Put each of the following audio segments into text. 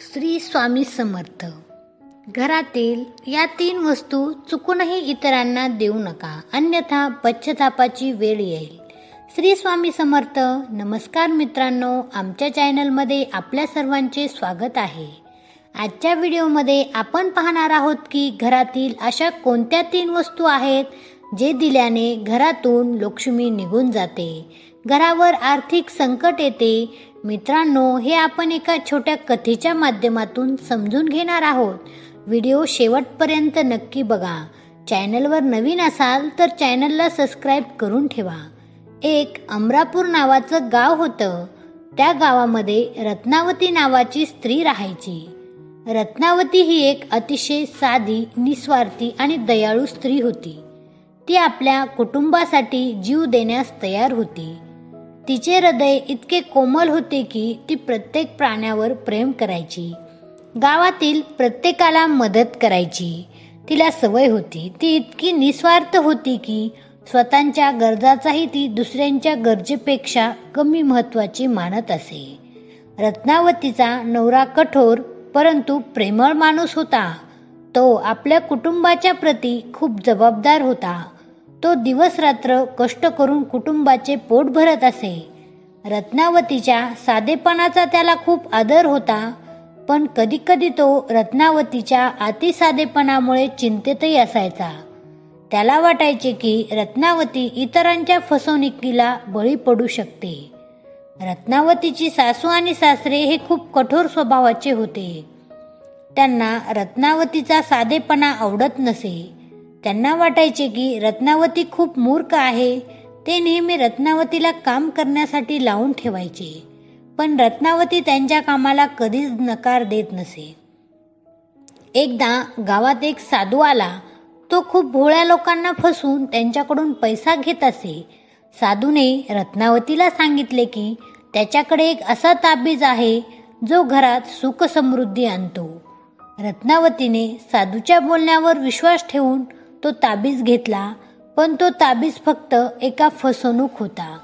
श्री स्वामी समर्थ. घरातील या 3 वस्तू चुकूनही इतरांना देऊ नका, अन्यथा पश्चातापाची वेळ येईल. श्री स्वामी समर्थ. नमस्कार मित्रांनो, आमच्या चॅनलमध्ये आपल्या सर्वांचे स्वागत आहे. आजच्या व्हिडिओमध्ये आपण पाहणार आहोत की घरातील अशा कोणत्या 3 वस्तू आहेत जे दिल्याने घरातून लक्ष्मी निघून जाते, घरावर आर्थिक संकट येते. मित्रांनो, हे आपण एका छोट्या कथेच्या माध्यमातून समजून घेणार आहोत. व्हिडिओ शेवटपर्यंत नक्की बघा. चॅनलवर नवीन असाल तर चॅनलला सबस्क्राईब करून ठेवा. एक अमरापूर नावाचं गाव होतं. त्या गावामध्ये रत्नावती नावाची स्त्री राहायची. रत्नावती ही एक अतिशय साधी, निस्वार्थी आणि दयाळू स्त्री होती. ती आपल्या कुटुंबासाठी जीव देण्यास तयार होती. तिचे हृदय इतके कोमल होते की ती प्रत्येक प्राण्यावर प्रेम करायची, गावातील प्रत्येकाला मदत करायची. तिला सवय होती. ती इतकी निस्वार्थ होती की स्वतःच्या गरजाचाही ती दुसऱ्यांच्या गरजेपेक्षा कमी महत्त्वाची मानत असे. रत्नावतीचा नवरा कठोर परंतु प्रेमळ माणूस होता. तो आपल्या कुटुंबाच्या प्रती खूप जबाबदार होता. तो दिवस रात्र कष्ट करून कुटुंबाचे पोट भरत असे. रत्नावतीच्या साधेपणाचा त्याला खूप आदर होता, पण कधीकधी तो रत्नावतीच्या अतिसाधेपणामुळे चिंतेतही असायचा. त्याला वाटायचे की रत्नावती इतरांच्या फसवणुकीला बळी पडू शकते. रत्नावतीची सासू आणि सासरे हे खूप कठोर स्वभावाचे होते. त्यांना रत्नावतीचा साधेपणा आवडत नसे. त्यांना वाटायचे की रत्नावती खूप मूर्ख आहे. ते नेहमी रत्नावतीला काम करण्यासाठी लावून ठेवायचे, पण रत्नावती त्यांच्या कामाला कधीच नकार देत नसे. एकदा गावात एक साधू आला. तो खूप भोळ्या लोकांना फसवून त्यांच्याकडून पैसा घेत असे. साधूने रत्नावतीला सांगितले की त्याच्याकडे एक असा ताबीज आहे जो घरात सुख समृद्धी आणतो. रत्नावतीने साधूच्या बोलण्यावर विश्वास ठेवून तो ताबीज घेतला, पण तो ताबीज फक्त एका फसवणूक होता.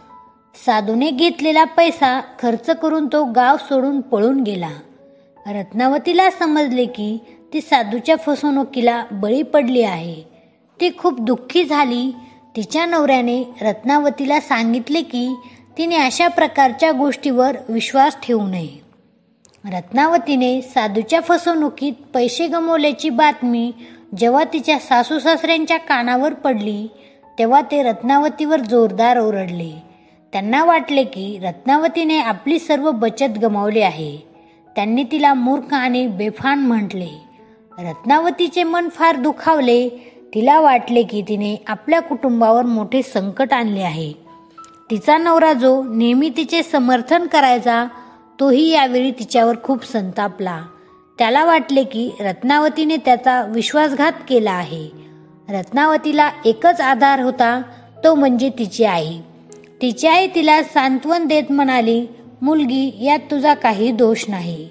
साधूने घेतलेला पैसा खर्च करून तो गाव सोडून पळून गेला. रत्नावतीला समजले की ती साधूच्या फसवणुकीला बळी पडली आहे. ती खूप दुःखी झाली. तिच्या नवऱ्याने रत्नावतीला सांगितले की तिने अशा प्रकारच्या गोष्टीवर विश्वास ठेवू नये. रत्नावतीने साधूच्या फसवणुकीत पैसे गमावल्याची बातमी जेव्हा तिच्या सासू सासऱ्यांच्या कानावर पडली, तेव्हा ते रत्नावतीवर जोरदार ओरडले. त्यांना वाटले की रत्नावतीने आपली सर्व बचत गमावली आहे. त्यांनी तिला मूर्ख आणि बेफान म्हटले. रत्नावतीचे मन फार दुखावले. तिला वाटले की तिने आपल्या कुटुंबावर मोठे संकट आणले आहे. तिचा नवरा जो नेहमी तिचे समर्थन करायचा, तोही यावेळी तिच्यावर खूप संतापला. त्याला वाटले की रत्नावतीने त्याचा विश्वासघात केला आहे. रत्नावतीला एकच आधार होता, तो म्हणजे तिची आई. तिची आई तिला सांत्वन देत म्हणाली, मुलगी, यात तुझा काही दोष नाही.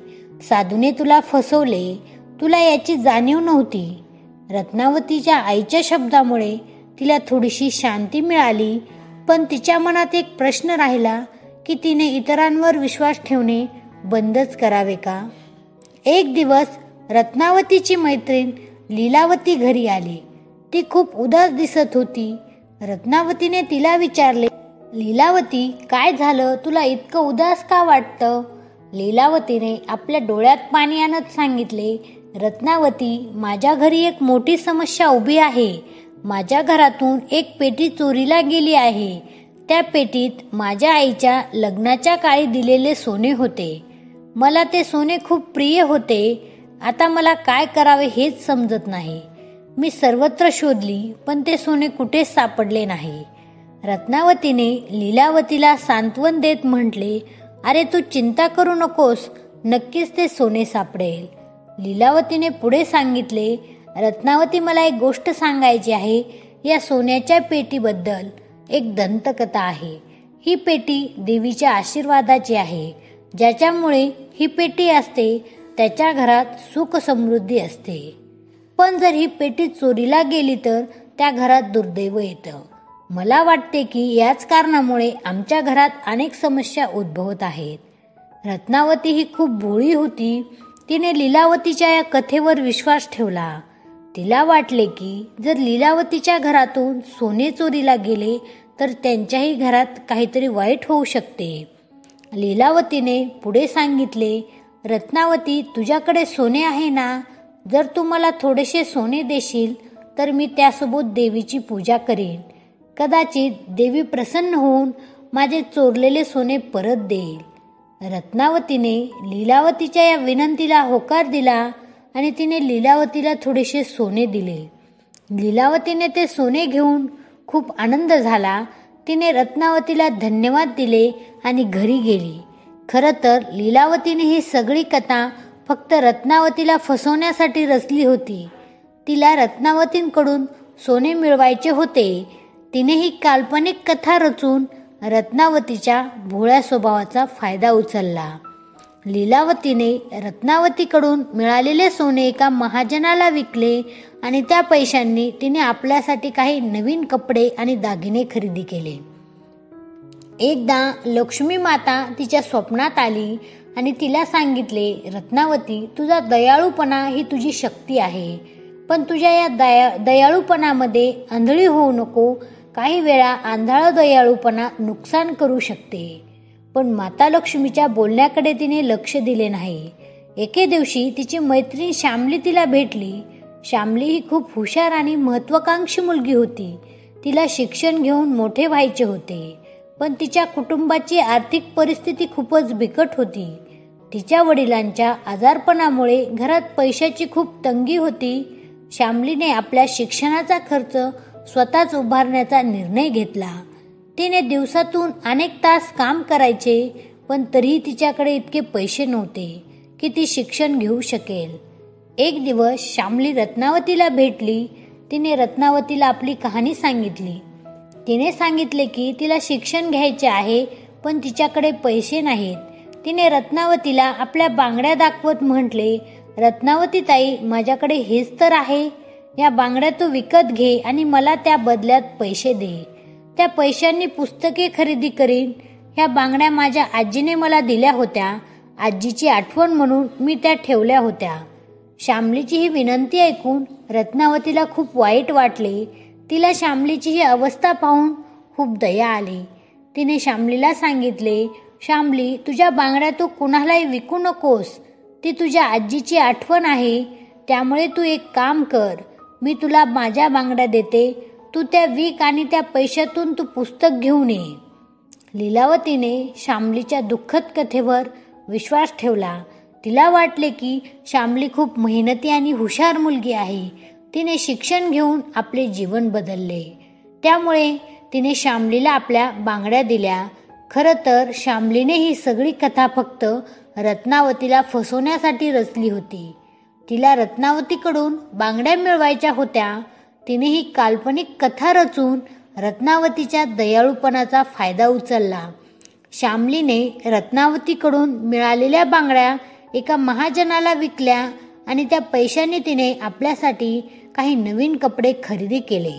साधूने तुला फसवले, तुला याची जाणीव नव्हती. रत्नावतीच्या आईच्या शब्दामुळे तिला थोडीशी शांती मिळाली, पण तिच्या मनात एक प्रश्न राहिला की तिने इतरांवर विश्वास ठेवणे बंदच करावे का? एक दिवस रत्नावतीची मैत्रीण लीलावती घरी आली. ती खूप उदास दिसत होती. रत्नावतीने तिला विचारले, लीलावती, काय झालं? तुला इतकं उदास का वाटतं? लीलावतीने आपल्या डोळ्यात पाणी आणत सांगितले, रत्नावती, माझ्या घरी एक मोठी समस्या उभी आहे. माझ्या घरातून एक पेटी चोरीला गेली आहे. त्या पेटीत माझ्या आईच्या लग्नाच्या काळी दिलेले सोने होते. मला ते सोने खूप प्रिय होते. आता मला काय करावे हेच समजत नाही. मी सर्वत्र शोधली, पण ते सोने कुठेच सापडले नाही. रत्नावतीने लीलावतीला सांत्वन देत म्हटले, अरे तू चिंता करू नकोस, नक्कीच ते सोने सापडेल. लीलावतीने पुढे सांगितले, रत्नावती, मला एक गोष्ट सांगायची आहे. या सोन्याच्या पेटीबद्दल एक दंतकथा आहे. ही पेटी देवीच्या आशीर्वादाची आहे. ज्याच्यामुळे ही पेटी असते त्याच्या घरात सुख समृद्धी असते. पण जर ही पेटी चोरीला गेली तर त्या घरात दुर्दैव येतं. मला वाटते की याच कारणामुळे आमच्या घरात अनेक समस्या उद्भवत आहेत. रत्नावती ही खूप भोळी होती. तिने लीलावतीच्या या कथेवर विश्वास ठेवला. तिला वाटले की जर लीलावतीच्या घरातून सोने चोरीला गेले तर त्यांच्याही घरात काहीतरी वाईट होऊ शकते. लीलावतीने पुढे सांगितले, रत्नावती, तुझ्याकडे सोने आहे ना? जर तू मला थोडेसे सोने देशील तर मी त्यासोबत देवीची पूजा करीन. कदाचित देवी प्रसन्न होऊन माझे चोरलेले सोने परत देईल. रत्नावतीने लीलावतीच्या या विनंतीला होकार दिला आणि तिने लीलावतीला थोडेसे सोने दिले. लीलावतीने ते सोने घेऊन खूप आनंद झाला. तिने रत्नावतीला धन्यवाद दिले आणि घरी गेली. खरं तर लीलावतीने ही सगळी कथा फक्त रत्नावतीला फसवण्यासाठी रचली होती. तिला रत्नावतींकडून सोने मिळवायचे होते. तिने ही काल्पनिक कथा रचून रत्नावतीच्या भोळ्या स्वभावाचा फायदा उचलला. लीलावतीने रत्नावतीकडून मिळालेले सोने एका महाजनाला विकले आणि त्या पैशांनी तिने आपल्यासाठी काही नवीन कपडे आणि दागिने खरेदी केले. एकदा लक्ष्मी माता तिच्या स्वप्नात आली आणि तिला सांगितले, रत्नावती, तुझा दयाळूपणा ही तुझी शक्ती आहे, पण तुझ्या या दयाळूपणामध्ये आंधळी होऊ नको. काही वेळा आंधळा दयाळूपणा नुकसान करू शकते. पण माता लक्ष्मीच्या बोलण्याकडे तिने लक्ष दिले नाही. एके दिवशी तिची मैत्रीण श्यामली तिला भेटली. श्यामली ही खूप हुशार आणि महत्त्वाकांक्षी मुलगी होती. तिला शिक्षण घेऊन मोठे व्हायचे होते, पण तिच्या कुटुंबाची आर्थिक परिस्थिती खूपच बिकट होती. तिच्या वडिलांच्या आजारपणामुळे घरात पैशाची खूप तंगी होती. श्यामलीने आपल्या शिक्षणाचा खर्च स्वतःच उभारण्याचा निर्णय घेतला. तिने दिवसातून अनेक तास काम करायचे, पण तरीही तिच्याकडे इतके पैसे नव्हते की ती शिक्षण घेऊ शकेल. एक दिवस श्यामली रत्नावतीला भेटली. तिने रत्नावतीला आपली कहाणी सांगितली. तिने सांगितले की तिला शिक्षण घ्यायचे आहे, पण तिच्याकडे पैसे नाहीत. तिने रत्नावतीला आपल्या बांगड्या दाखवत म्हटले, रत्नावती ताई, माझ्याकडे हेच तर आहे. या बांगड्या तू विकत घे आणि मला त्या बदल्यात पैसे दे. त्या पैशांनी पुस्तके खरेदी करीन. ह्या बांगड्या माझ्या आजीने मला दिल्या होत्या. आजीची आठवण म्हणून मी त्या ठेवल्या होत्या. श्यामलीची ही विनंती ऐकून रत्नावतीला खूप वाईट वाटले. तिला श्यामलीची ही अवस्था पाहून खूप दया आली. तिने श्यामलीला सांगितले, श्यामली, तुझ्या बांगड्या तू कुणालाही विकू नकोस. ती तुझ्या आजीची आठवण आहे. त्यामुळे तू एक काम कर, मी तुला माझ्या बांगड्या देते. तू त्या विक आणि त्या पैशातून तू पुस्तक घेऊन ये. लीलावतीने श्यामलीच्या दुःखद कथेवर विश्वास ठेवला. तिला वाटले की श्यामली खूप मेहनती आणि हुशार मुलगी आहे. तिने शिक्षण घेऊन आपले जीवन बदलले. त्यामुळे तिने श्यामलीला आपल्या बांगड्या दिल्या. खरं तर श्यामलीने ही सगळी कथा फक्त रत्नावतीला फसवण्यासाठी रचली होती. तिला रत्नावतीकडून बांगड्या मिळवायच्या होत्या. तिने ही काल्पनिक कथा रचून रत्नावतीच्या दयाळूपणाचा फायदा उचलला. श्यामलीने रत्नावतीकडून मिळालेल्या बांगड्या एका महाजनाला विकल्या आणि त्या पैशाने तिने आपल्यासाठी काही नवीन कपडे खरेदी केले.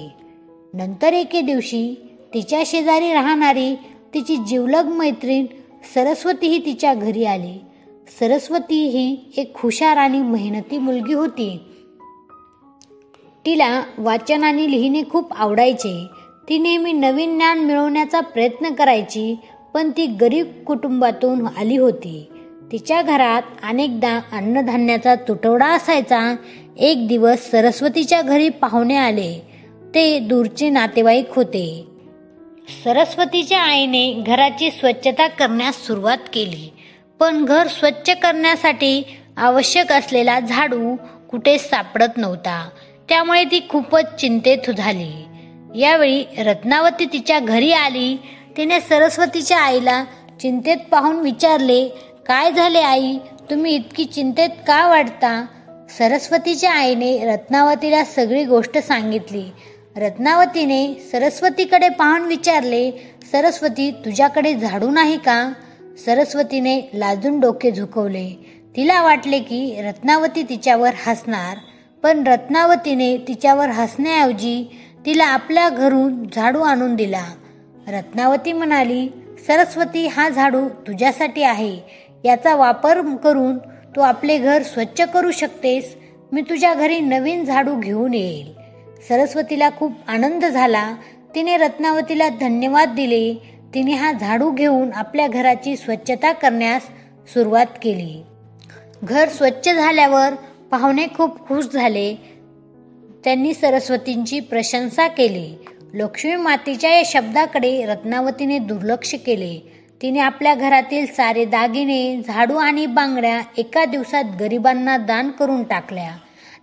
नंतर एके दिवशी तिच्या शेजारी राहणारी तिची जिवलग मैत्रीण सरस्वती ही तिच्या घरी आली. सरस्वती ही एक हुशार आणि मेहनती मुलगी होती. तिला वाचन आणि लिहिणे खूप आवडायचे. ती नेहमी नवीन ज्ञान मिळवण्याचा प्रयत्न करायची, पण ती गरीब कुटुंबातून आली होती. तिच्या घरात अनेकदा अन्नधान्याचा तुटवडा असायचा. एक दिवस सरस्वतीच्या घरी पाहुणे आले. ते दूरचे नातेवाईक होते. सरस्वतीच्या आईने घराची स्वच्छता करण्यास सुरुवात केली, पण घर स्वच्छ करण्यासाठी आवश्यक असलेला झाडू कुठेच सापडत नव्हता. त्यामुळे ती खूपच चिंतेत झाली. यावेळी रत्नावती तिच्या घरी आली. तिने सरस्वतीच्या आईला चिंतेत पाहून विचारले, काय झाले आई, तुम्ही इतकी चिंतेत का वाटता? सरस्वतीच्या आईने रत्नावतीला सगळी गोष्ट सांगितली. रत्नावतीने सरस्वतीकडे पाहून विचारले, सरस्वती, तुझ्याकडे झाडू नाही का? सरस्वतीने लाजून डोके झुकवले. तिला वाटले की रत्नावती तिच्यावर हसणार, पण रत्नावतीने तिच्यावर हसण्याऐवजी तिला आपल्या घरून झाडू आणून दिला. रत्नावती म्हणाली, सरस्वती, हा झाडू तुझ्यासाठी आहे. याचा वापर करून तू आपले घर स्वच्छ करू शकतेस. मी तुझ्या घरी नवीन झाडू घेऊन येईल. सरस्वतीला खूप आनंद झाला. तिने रत्नावतीला धन्यवाद दिले. तिने हा झाडू घेऊन आपल्या घराची स्वच्छता करण्यास सुरुवात केली. घर स्वच्छ झाल्यावर पाहुणे खूप खुश झाले. त्यांनी सरस्वतींची प्रशंसा केली. लक्ष्मी मातेच्या या शब्दाकडे रत्नावतीने दुर्लक्ष केले. तिने आपल्या घरातील सारे दागिने, झाडू आणि बांगड्या एका दिवसात गरिबांना दान करून टाकल्या.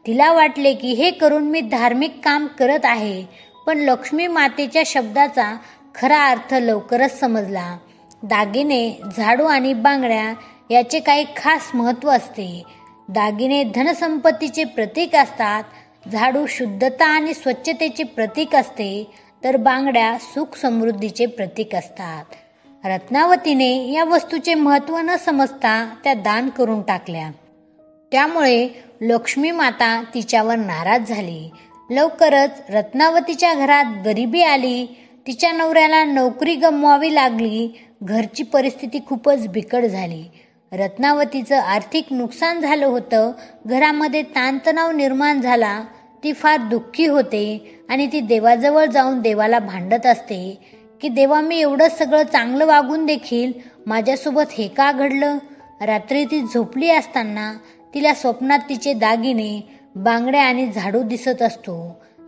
तिला वाटले की हे करून मी धार्मिक काम करत आहे. पण लक्ष्मी मातेच्या शब्दाचा खरा अर्थ लवकरच समजला. दागिने, झाडू आणि बांगड्या याचे काही खास महत्त्व असते. दागिने धनसंपत्तीचे प्रतीक असतात. झाडू शुद्धता आणि स्वच्छतेचे प्रतीक असते, तर बांगड्या सुख समृद्धीचे प्रतीक असतात. रत्नावतीने या वस्तूचे महत्त्व न समजता त्या दान करून टाकल्या. त्यामुळे लक्ष्मी माता तिच्यावर नाराज झाली. लवकरच रत्नावतीच्या घरात गरिबी आली. तिच्या नवऱ्याला नोकरी गमवावी लागली. घरची परिस्थिती खूपच बिकट झाली. रत्नावतीचं आर्थिक नुकसान झालं होतं. घरामध्ये ताणतणाव निर्माण झाला. ती फार दुःखी होते आणि ती देवाजवळ जाऊन देवाला भांडत असते की देवा, मी एवढं सगळं चांगलं वागून देखील माझ्यासोबत हे का घडलं. रात्री ती झोपली असताना तिला स्वप्नात तिचे दागिने, बांगड्या आणि झाडू दिसत असतो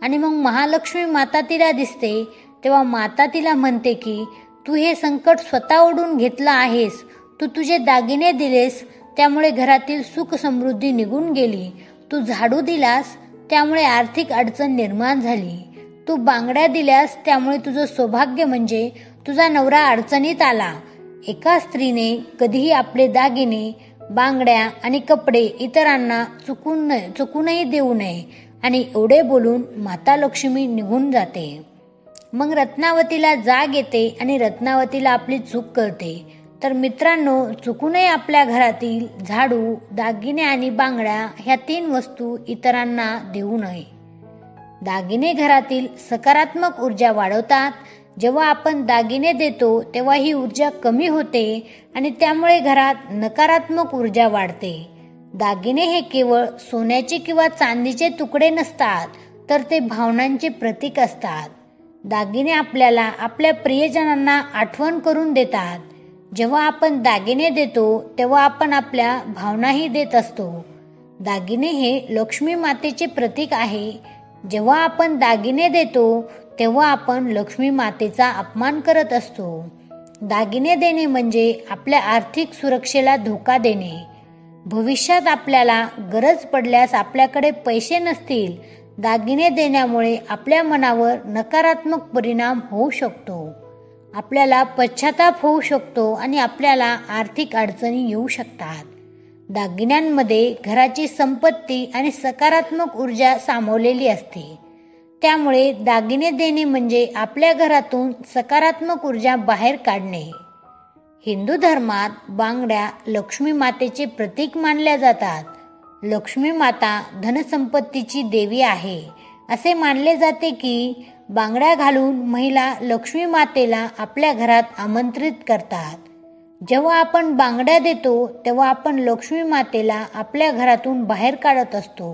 आणि मग महालक्ष्मी माता तिला दिसते. तेव्हा माता तिला म्हणते की तू हे संकट स्वतः ओढून घेतलं आहेस. तू तुझे दागिने दिलेस त्यामुळे घरातील सुख समृद्धी निघून गेली. तू झाडू दिलास त्यामुळे आर्थिक अडचण निर्माण झाली. तू बांगड्या दिल्यास त्यामुळे तुझं सौभाग्य म्हणजे तुझा नवरा अडचणीत आला. एका स्त्रीने कधीही आपले दागिने, बांगड्या आणि कपडे इतरांना चुकूनही देऊ नये. आणि एवढे बोलून माता लक्ष्मी निघून जाते. मग रत्नावतीला जाग येते आणि रत्नावतीला आपली चूक कळते. तर मित्रांनो, चुकूनही आपल्या घरातील झाडू, दागिने आणि बांगड्या ह्या 3 वस्तू इतरांना देऊ नये. दागिने घरातील सकारात्मक ऊर्जा वाढवतात. जेव्हा आपण दागिने देतो तेव्हा ही ऊर्जा कमी होते आणि त्यामुळे घरात नकारात्मक ऊर्जा वाढते. दागिने हे केवळ सोन्याचे किंवा चांदीचे तुकडे नसतात, तर ते भावनांचे प्रतीक असतात. दागिने आपल्याला आपल्या प्रियजनांना आठवण करून देतात. जेव्हा आपण दागिने देतो तेव्हा आपण आपल्या भावनाही देत असतो. दागिने हे लक्ष्मी मातेचे प्रतीक आहे. जेव्हा आपण दागिने देतो तेव्हा आपण लक्ष्मी मातेचा अपमान करत असतो. दागिने देणे म्हणजे आपल्या आर्थिक सुरक्षेला धोका देणे. भविष्यात आपल्याला गरज पडल्यास आपल्याकडे पैसे नसतील. दागिने देण्यामुळे आपल्या मनावर नकारात्मक परिणाम होऊ शकतो. आपल्याला पश्चाताप होऊ शकतो आणि आपल्याला आर्थिक अडचणी येऊ शकतात. दागिन्यांमध्ये घराची संपत्ती आणि सकारात्मक ऊर्जा सामावलेली असते. त्यामुळे दागिने देणे म्हणजे आपल्या घरातून सकारात्मक ऊर्जा बाहेर काढणे. हिंदू धर्मात बांगड्या लक्ष्मी मातेचे प्रतीक मानल्या जातात. लक्ष्मी माता धनसंपत्तीची देवी आहे. असे मानले जाते की बांगड्या घालून महिला लक्ष्मी मातेला आपल्या घरात आमंत्रित करतात. जेव्हा आपण बांगड्या देतो तेव्हा आपण लक्ष्मी मातेला आपल्या घरातून बाहेर काढत असतो.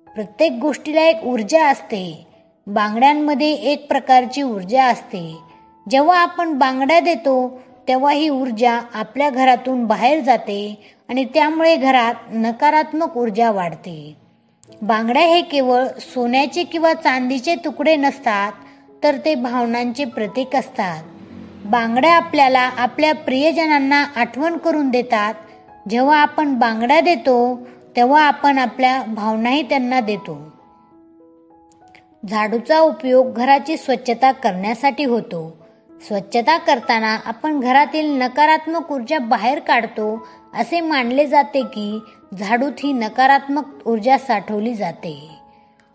प्रत्येक गोष्टीला एक ऊर्जा असते. बांगड्यांमध्ये एक प्रकारची ऊर्जा असते. जेव्हा आपण बांगड्या देतो तेव्हा ही ऊर्जा आपल्या घरातून बाहेर जाते आणि त्यामुळे घरात नकारात्मक ऊर्जा वाढते. बांगड्या हे केवळ सोन्याचे किंवा चांदीचे तुकडे नसतात, तर ते भावनांचे प्रतीक असतात. बांगड्या आपल्याला आपल्या प्रियजनांना आठवण करून देतात. जेव्हा आपण बांगड्या देतो तेव्हा आपण आपल्या भावनाही त्यांना देतो. झाडूचा उपयोग घराची स्वच्छता करण्यासाठी होतो. स्वच्छता करताना आपण घरातील नकारात्मक ऊर्जा बाहेर काढतो. असे मानले जाते की झाडूत ही नकारात्मक ऊर्जा साठवली जाते.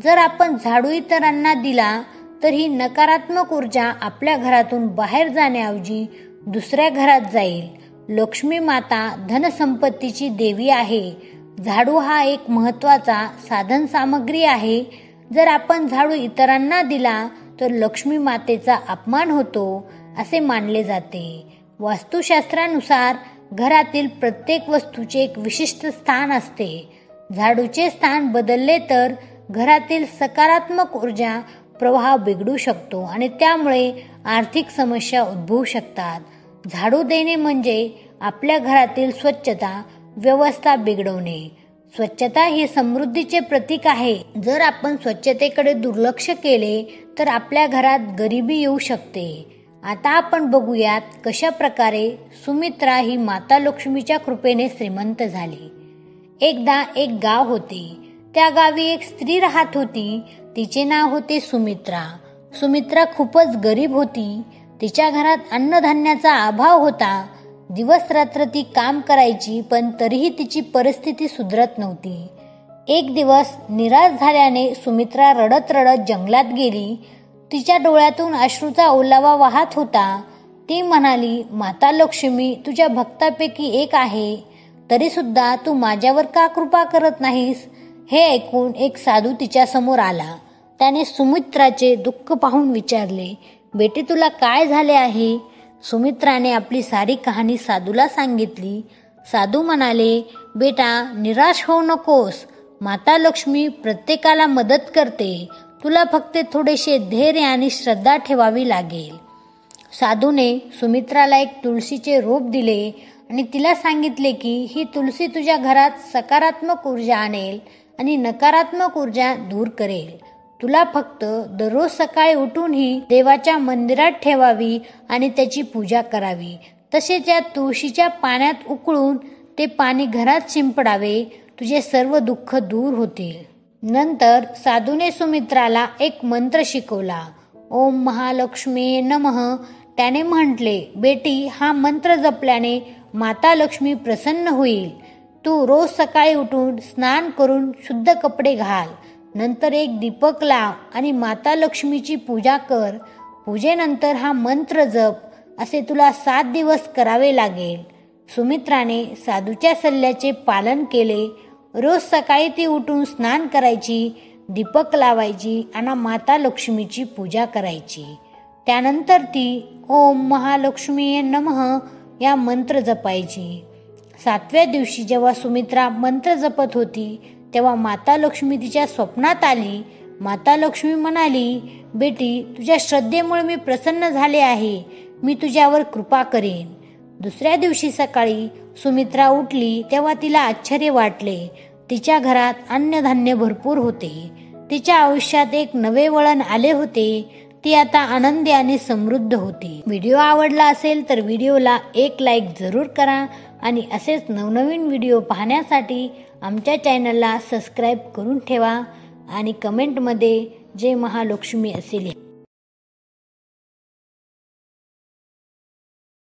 जर आपण झाडू इतरांना दिला तर ही नकारात्मक ऊर्जा आपल्या घरातून बाहेर जाण्याऐवजी दुसऱ्या घरात जाईल. लक्ष्मी माता धनसंपत्तीची देवी आहे. झाडू हा एक महत्त्वाचा साधन सामग्री आहे. जर आपण झाडू इतरांना दिला तर लक्ष्मी मातेचा अपमान होतो असे मानले जाते. वास्तुशास्त्रानुसार घरातील प्रत्येक वस्तूचे एक विशिष्ट स्थान असते. झाडूचे स्थान बदलले तर घरातील सकारात्मक ऊर्जा प्रवाह बिघडू शकतो आणि त्यामुळे आर्थिक समस्या उद्भवू शकतात. झाडू देणे म्हणजे आपल्या घरातील स्वच्छता व्यवस्था बिघडवणे. स्वच्छता ही समृद्धीचे प्रतीक आहे. जर आपण स्वच्छतेकडे दुर्लक्ष केले तर आपल्या घरात गरिबी येऊ शकते. आता आपण बघूयात कशा प्रकारे सुमित्रा ही माता लक्ष्मीच्या कृपेने श्रीमंत झाली. एकदा एक गाव होते. त्या गावी एक स्त्री राहत होती. तिचे नाव होते सुमित्रा. सुमित्रा खूपच गरीब होती. तिच्या घरात अन्नधान्याचा अभाव होता. दिवस रात्र ती काम करायची, पण तरीही तिची परिस्थिती सुधरत नव्हती. एक दिवस निराश झाल्याने सुमित्रा रडत रडत जंगलात गेली. तिच्या डोळ्यातून अश्रूचा ओलावा वाहत होता. ती म्हणाली, माता लक्ष्मी तुझ्या भक्तापैकी एक आहे, तरी सुद्धा तू माझ्यावर का कृपा करत नाहीस? हे ऐकून एक साधू तिच्या समोर आला. त्याने सुमित्राचे दुःख पाहून विचारले, बेटी तुला काय झाले आहे? सुमित्राने आपली सारी कहाणी साधूला सांगितली. साधू म्हणाले, बेटा निराश होऊ नकोस. माता लक्ष्मी प्रत्येकाला मदत करते. तुला फक्त थोडेसे धैर्य आणि श्रद्धा ठेवावी लागेल. साधूने सुमित्राला एक तुळशीचे रोप दिले आणि तिला सांगितले की ही तुळशी तुझ्या घरात सकारात्मक ऊर्जा आणेल आणि नकारात्मक ऊर्जा दूर करेल. तुला फक्त दररोज सकाळी उठून ही देवाच्या मंदिरात ठेवावी आणि त्याची पूजा करावी. तसेच या तुळशीच्या पाण्यात उकळून ते पाणी घरात शिंपडावे. तुझे सर्व दुःख दूर होतील. नंतर साधूने सुमित्राला एक मंत्र शिकवला. ओम महालक्ष्मी नमः. त्याने म्हटले, बेटी हा मंत्र जपल्याने माता लक्ष्मी प्रसन्न होईल. तू रोज सकाळी उठून स्नान करून शुद्ध कपडे घाल. नंतर एक दीपक लाव आणि माता लक्ष्मीची पूजा कर. पूजेनंतर हा मंत्र जप. असे तुला 7 दिवस करावे लागेल. सुमित्राने साधूच्या सल्ल्याचे पालन केले. रोज सकाळी ती उठून स्नान करायची, दीपक लावायची आणि माता लक्ष्मीची पूजा करायची. त्यानंतर ती ओम महालक्ष्मी नमः या मंत्र जपायची. 7व्या दिवशी जेव्हा सुमित्रा मंत्र जपत होती तेव्हा माता लक्ष्मी तिच्या स्वप्नात आली. माता लक्ष्मी म्हणाली, बेटी तुझ्या श्रद्धेमुळे मी प्रसन्न झाले आहे. मी तुझ्यावर कृपा करेन. दुसऱ्या दिवशी सकाळी सुमित्रा उठली तेव्हा तिला आश्चर्य वाटले. तिच्या घरात अन्नधान्य भरपूर होते. तिच्या आयुष्यात एक नवे वळण आले होते. ती आता आनंदी आणि समृद्ध होती. व्हिडिओ आवडला असेल तर व्हिडिओला एक लाईक जरूर करा आणि असेच नवनवीन व्हिडिओ पाहण्यासाठी आमच्या चॅनलला सबस्क्राईब करून ठेवा आणि कमेंटमध्ये जय महालक्ष्मी असे लिहा.